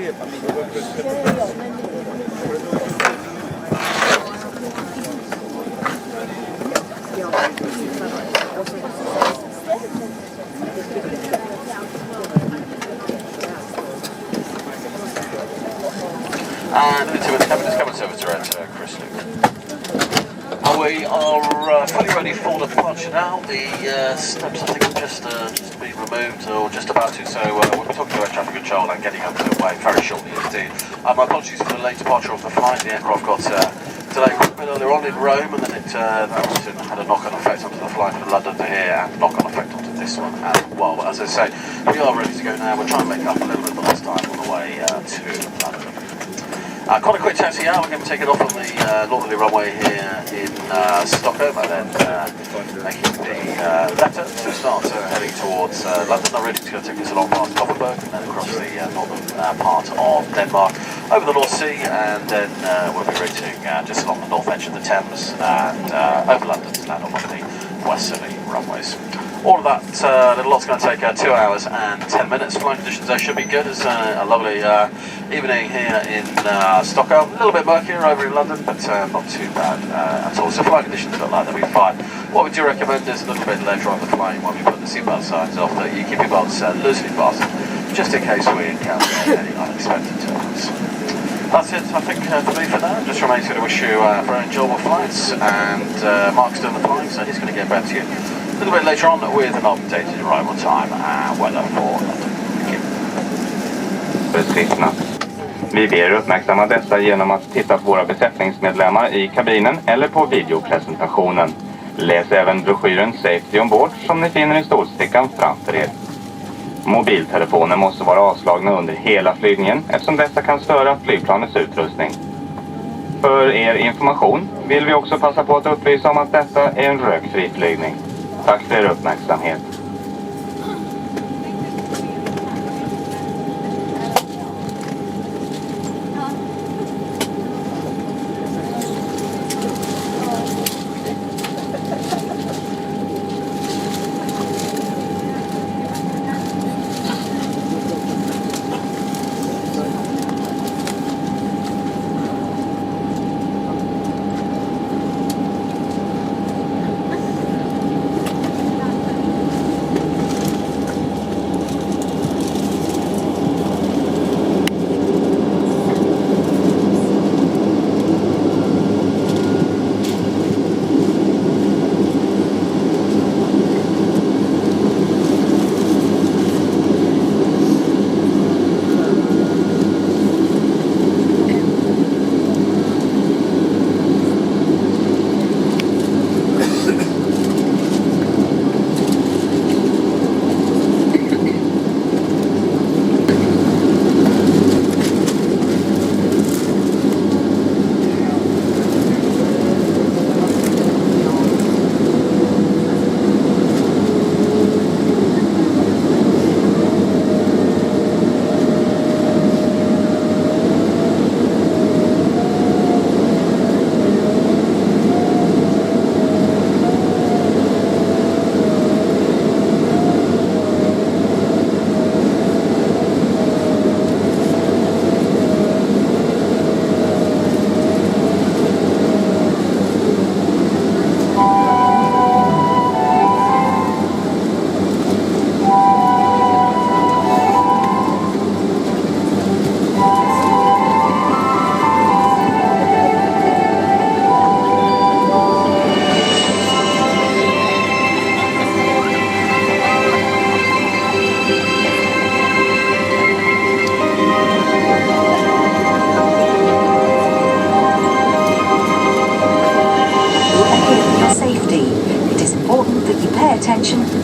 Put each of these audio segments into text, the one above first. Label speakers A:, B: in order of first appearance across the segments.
A: And into the cabin service director, Chris Luke. We are fully ready for departure now. The steps, I think, have just been removed, or just about to, so we'll be talking to air traffic control and getting underway very shortly indeed. My apologies for the late departure of the flight. The aircraft got delayed quite a bit earlier on in Rome, and then that had a knock-on effect onto the flight from London to here, and a knock-on effect onto this one as well. But as I say, we are ready to go now. We're trying to make up a little bit of the lost time on the way to London. Quite a quick taxi here. We're going to take it off on the northerly runway here in Stockholm, and then making the letter to start heading towards London. I'm ready to go take us along past Gothenburg and then across the northern part of Denmark, over the North Sea, and then we'll be routing just along the north edge of the Thames and over London to land on one of the westerly runways. All of that little lot's going to take 2 hours and 10 minutes. Flight conditions should be good. It's a lovely evening here in Stockholm. A little bit murkier over in London, but not too bad at all. So flight conditions look like they'll be fine. What we do recommend is a little bit later on the flight when we put the seatbelt signs off that you keep your belts loosely fastened, just in case we encounter any unexpected turbulence. That's it, I think, for me for now. Just remains to wish you very enjoyable flights, and Mark's doing the flying, so he's going to get back to you a little bit later on with an updated arrival time and weather for London. Thank you.
B: Vi ber uppmärksamma dessa genom att titta på våra besättningsmedlemmar i kabinen eller på videopresentationen. Läs även broschyren Safety on Board som ni finner i stolstickan framför er. Mobiltelefoner måste vara avslagna under hela flygningen eftersom dessa kan störa flygplanets utrustning. För er information vill vi också passa på att upplysa om att detta är en rökfri flygning. Tack för er uppmärksamhet.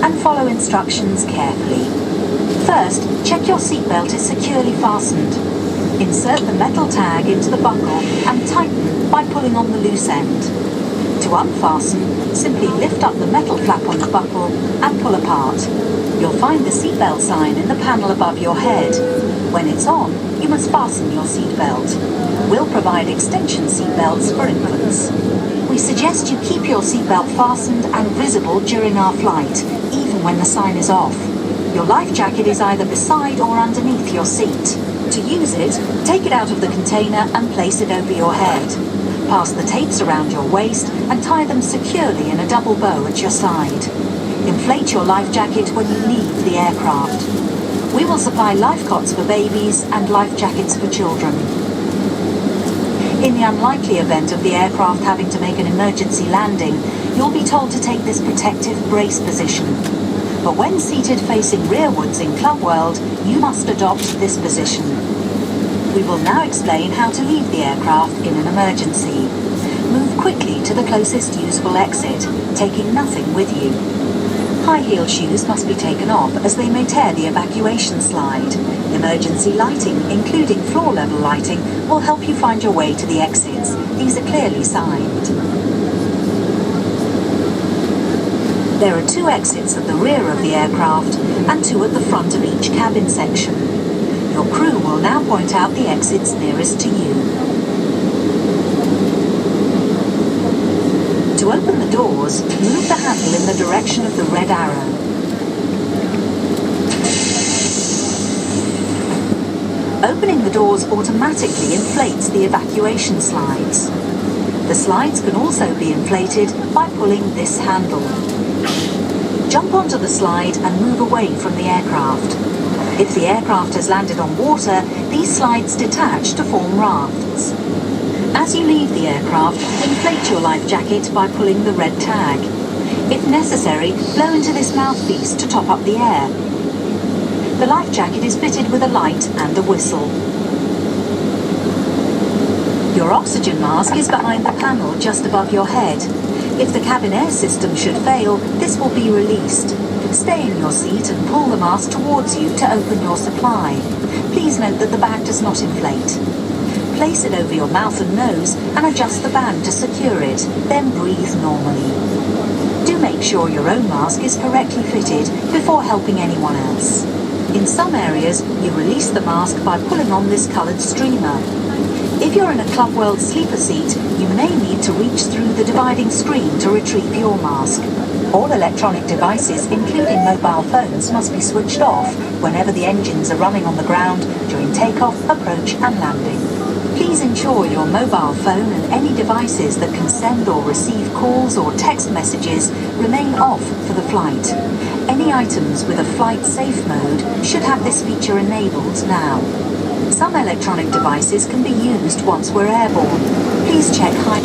C: And follow instructions carefully. First, check your seatbelt is securely fastened. Insert the metal tag into the buckle and tighten by pulling on the loose end. To unfasten, simply lift up the metal flap on the buckle and pull apart. You'll find the seatbelt sign in the panel above your head. When it's on, you must fasten your seatbelt. We'll provide extension seatbelts for infants. We suggest you keep your seatbelt fastened and visible during our flight, even when the sign is off. Your life jacket is either beside or underneath your seat. To use it, take it out of the container and place it over your head. Pass the tapes around your waist and tie them securely in a double bow at your side. Inflate your life jacket when you leave the aircraft. We will supply life cots for babies and life jackets for children. In the unlikely event of the aircraft having to make an emergency landing, you'll be told to take this protective brace position. But when seated facing rearwards in Club World, you must adopt this position. We will now explain how to leave the aircraft in an emergency. Move quickly to the closest usable exit, taking nothing with you. High heel shoes must be taken off as they may tear the evacuation slide. Emergency lighting, including floor level lighting, will help you find your way to the exits. These are clearly signed. There are 2 exits at the rear of the aircraft and 2 at the front of each cabin section. Your crew will now point out the exits nearest to you. To open the doors, move the handle in the direction of the red arrow. Opening the doors automatically inflates the evacuation slides. The slides can also be inflated by pulling this handle. Jump onto the slide and move away from the aircraft. If the aircraft has landed on water, these slides detach to form rafts. As you leave the aircraft, inflate your life jacket by pulling the red tag. If necessary, blow into this mouthpiece to top up the air. The life jacket is fitted with a light and a whistle. Your oxygen mask is behind the panel just above your head. If the cabin air system should fail, this will be released. Stay in your seat and pull the mask towards you to open your supply. Please note that the bag does not inflate. Place it over your mouth and nose and adjust the band to secure it, then breathe normally. Do make sure your own mask is correctly fitted before helping anyone else. In some areas, you release the mask by pulling on this coloured streamer. If you're in a Club World sleeper seat, you may need to reach through the dividing screen to retrieve your mask. All electronic devices, including mobile phones, must be switched off whenever the engines are running on the ground during takeoff, approach and landing. Please ensure your mobile phone and any devices that can send or receive calls or text messages remain off for the flight. Any items with a flight safe mode should have this feature enabled now. Some electronic devices can be used once we're airborne. Please check high.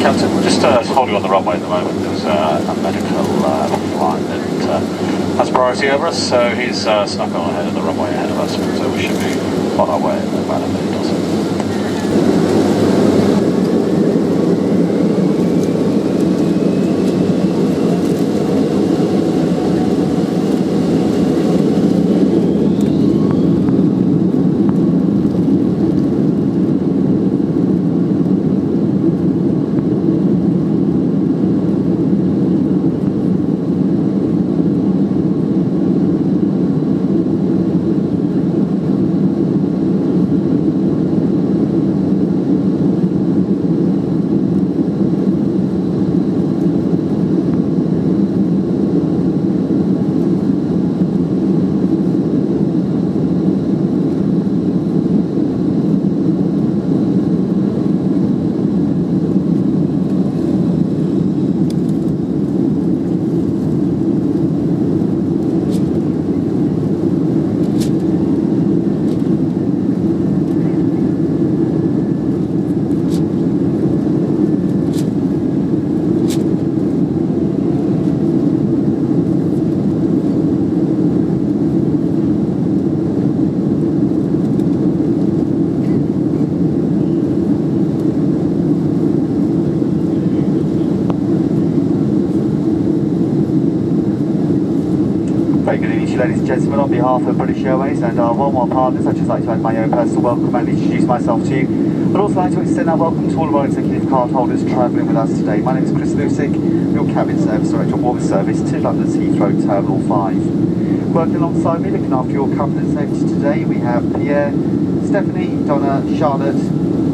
A: Captain, we're just holding on the runway at the moment. There's a medical flight that has priority over us, so he's snuck on ahead of the runway ahead of us, so we should be on our way in about a minute or so.
D: Ladies and gentlemen, on behalf of British Airways and our Worldwide partners, I'd just like to add my own personal welcome and introduce myself to you. I'd also like to extend our welcome to all of our executive card holders travelling with us today. My name is Chris Lusick, your cabin service director on board the service to London's Heathrow Terminal 5. Working alongside me, looking after your cabin and safety today, we have Pierre, Stephanie, Donna, Charlotte,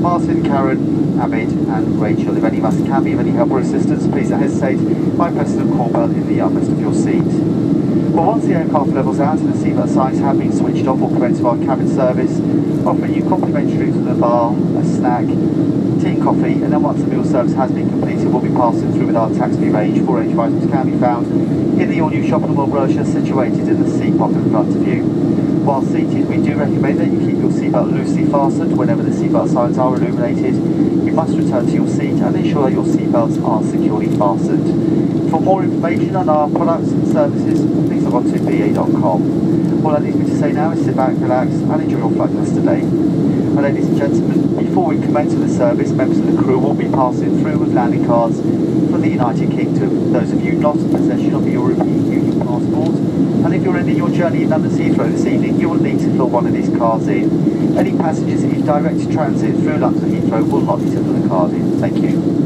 D: Martin, Karen, Abid and Rachel. If any of us can be of any help or assistance, please don't hesitate by pressing the call bell in the armrest of your seat. Well, once the aircraft levels out and the seatbelt signs have been switched off, we'll commence our cabin service, offering you complimentary drinks from the bar, a snack, tea and coffee, and then once the meal service has been completed, we'll be passing through with our tax-free range. 4 range of items can be found in the all-new Shop and World brochure situated in the seat pocket in front of you. While seated, we do recommend that you keep your seatbelt loosely fastened. Whenever the seatbelt signs are illuminated, you must return to your seat and ensure that your seatbelts are securely fastened. For more information on our products and services, please log on to ba.com. All that leaves me to say now is sit back, relax and enjoy your flight with us today. And ladies and gentlemen, before we commence with the service, members of the crew will be passing through with landing cards for the United Kingdom. Those of you not in possession of your European Union passport, and if you're ending your journey in London Heathrow this evening, you will need to fill one of these cards in. Any passengers in direct transit through London Heathrow will not need to fill the card in. Thank you.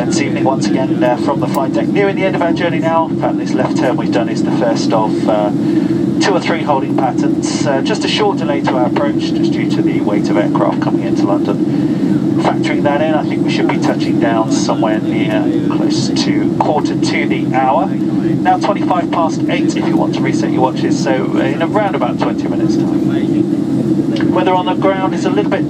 D: gents, evening once again from the flight deck. Nearing the end of our journey now. In fact, this left turn we've done is the first of 2 or 3 holding patterns. Just a short delay to our approach, just due to the weight of aircraft coming into London. Factoring that in, I think we should be touching down somewhere near close to quarter to the hour. Now 25 past 8 if you want to reset your watches, so in around about 20 minutes time. Weather on the ground is a little bit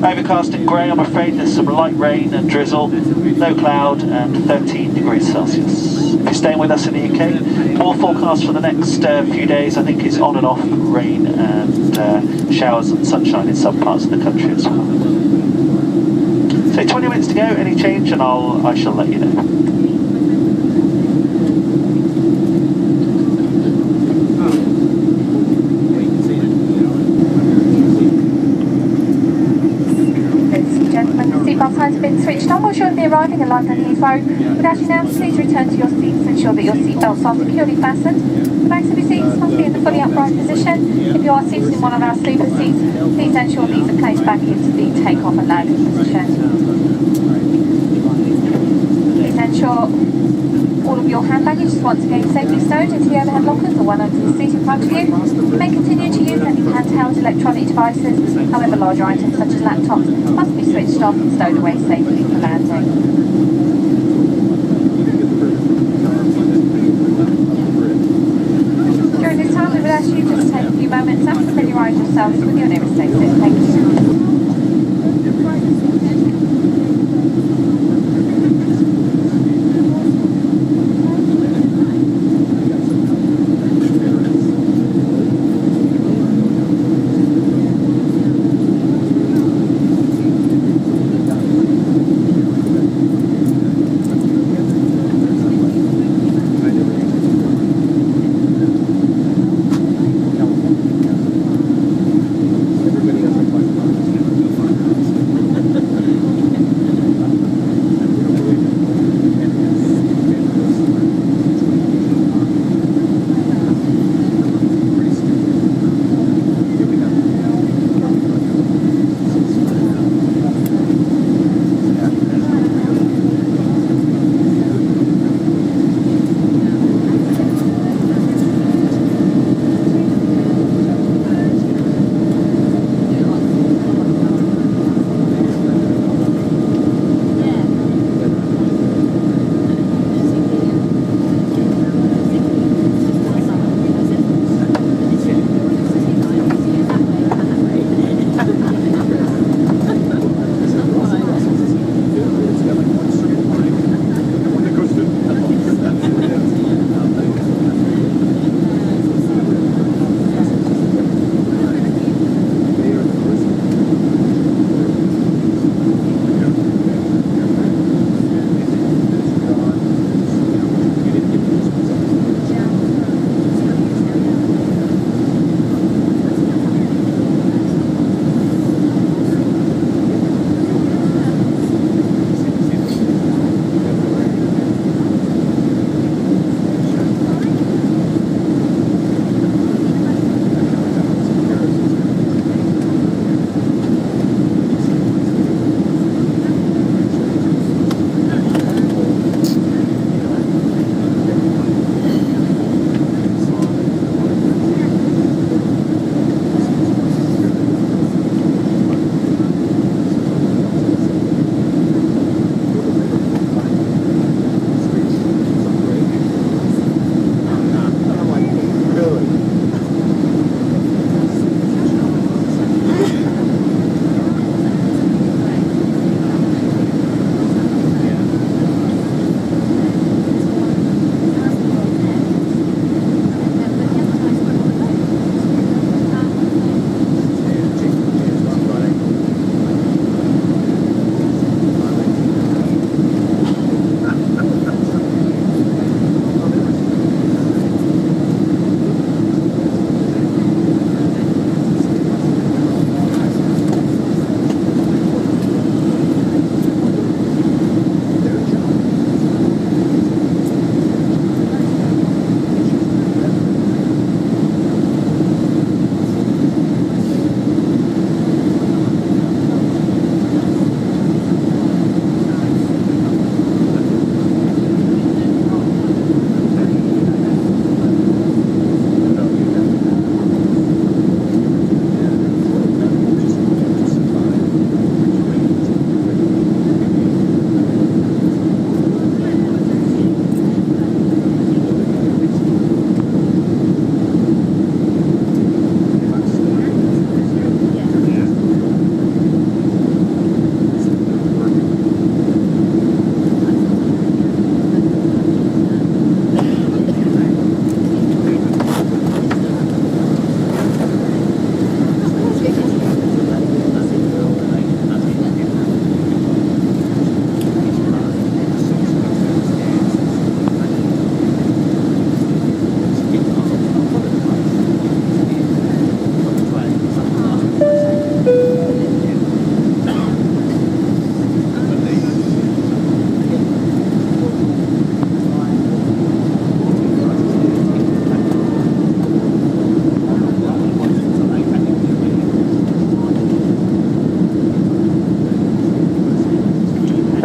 D: overcast and grey, I'm afraid. There's some light rain and drizzle, no cloud, and 13 degrees Celsius. If you're staying with us in the UK, more forecast for the next few days. I think it's on and off rain and showers and sunshine in some parts of the country as well. So 20 minutes to go, any change and I shall let you know.
E: Seatbelt signs have been switched on. We'll shortly be arriving at London Heathrow. We'd ask you now to please return to your seats and ensure that your seatbelts are securely fastened. The backs of your seats must be in the fully upright position. If you are seated in one of our sleeper seats, please ensure these are placed back into the take-off and landing position. Please ensure all of your hand baggage is once again safely stowed into the overhead lockers or one under the seat in front of you. You may continue to use any handheld electronic devices, however larger items such as laptops must be switched off and stowed away safely for landing. During this time we would ask you just to take a few moments and familiarise yourselves with your nearest exit. Thank you.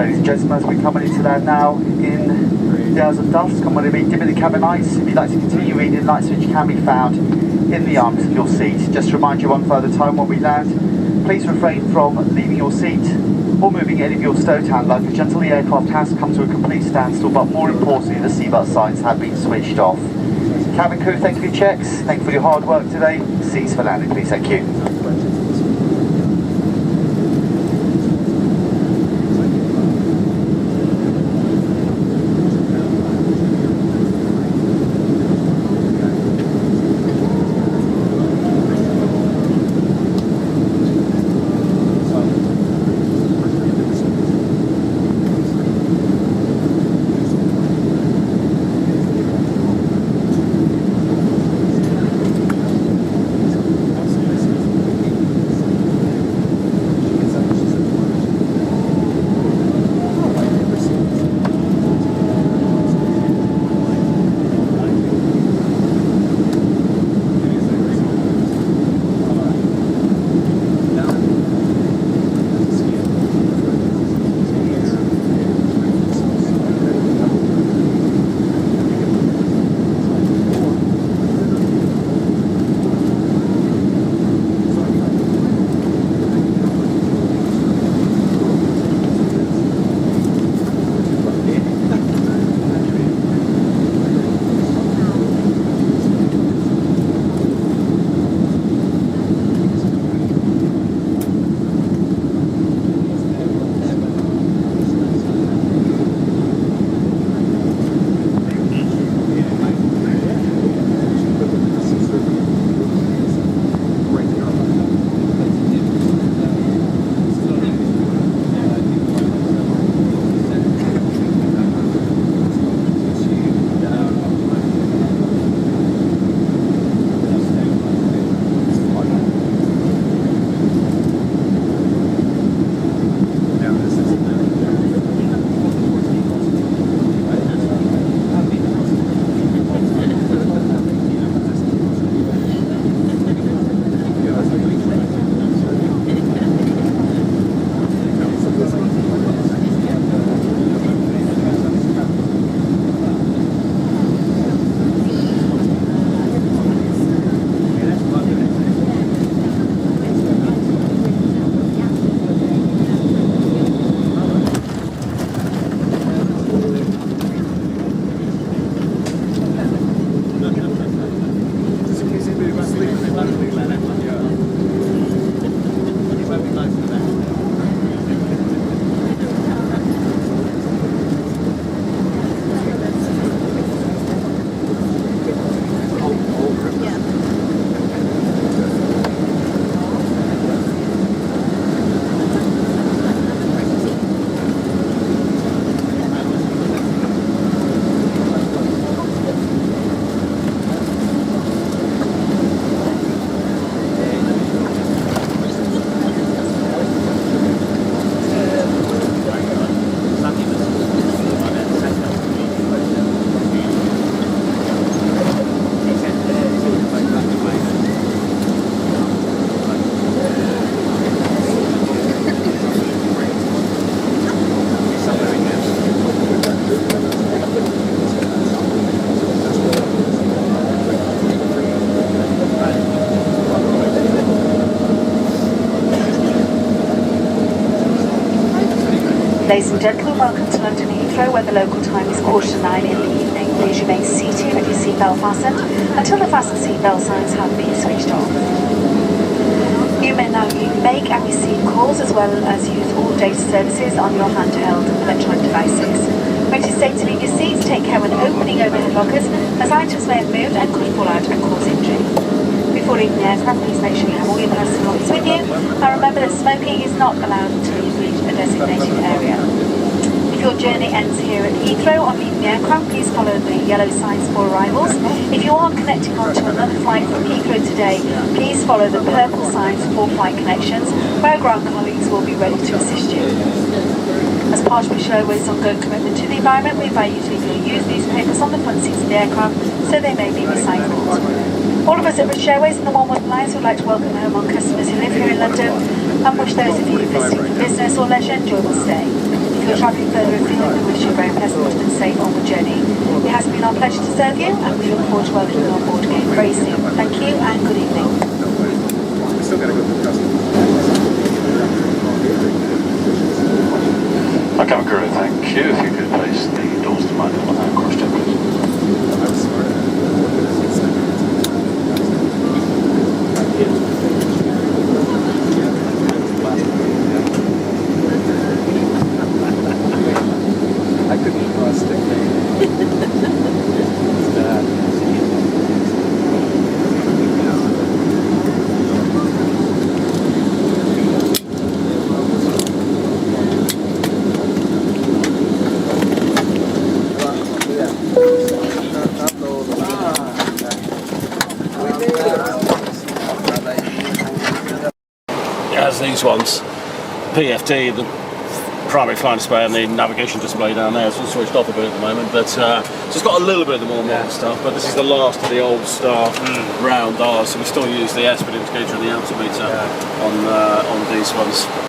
D: Ladies and gentlemen, as we come into land now in the hours of dusk, I'm going to be dimming the cabin lights. If you'd like to continue reading, light switch can be found in the arms of your seat. Just to remind you one further time when we land, please refrain from leaving your seat or moving any of your stowed luggage until the aircraft has come to a complete standstill, but more importantly, the seatbelt signs have been switched off. Cabin crew, thank you for your checks, thank you for your hard work today. Seats for landing, please, thank you.
C: Ladies and gentlemen, welcome to London Heathrow, where the local time is 9:15 in the evening. Please remain seated with your seatbelt fastened until the fasten seatbelt signs have been switched off. You may now make and receive calls as well as use all data services on your handheld electronic devices. When it is safe to leave your seats, take care when opening overhead lockers, as items may have moved and could fall out and cause injury. Before leaving the aircraft, please make sure you have all your personal belongings with you, and remember that smoking is not allowed until you reach a designated area. If your journey ends here at Heathrow on leaving the aircraft, please follow the yellow signs for arrivals. If you are connecting onto another flight from Heathrow today, please follow the purple signs for flight connections, where ground colleagues will be ready to assist you. As part of British Airways' ongoing commitment to the environment, we invite you to leave your used newspapers on the front seats of the aircraft so they may be recycled. All of us at British Airways and the One World Alliance would like to welcome home on customers who live here in London and wish those of you visiting for business or leisure enjoyable stay.
E: If you're travelling further afield, we wish you a very pleasant and safe onward journey. It has been our pleasure to serve you, and we look forward to welcoming you on board again very soon. Thank you and good evening.
A: My cabin crew, thank you. If you could place the doors to my door and cross check, please.
F: I couldn't draw a stick
G: As these ones, PFD, the primary flying display and the navigation display down there, it's all switched off a bit at the moment, but so it's got a little bit of the more modern stuff, but this is the last of the old stuff round ours, so we still use the S-speed indicator and the altimeter on these ones.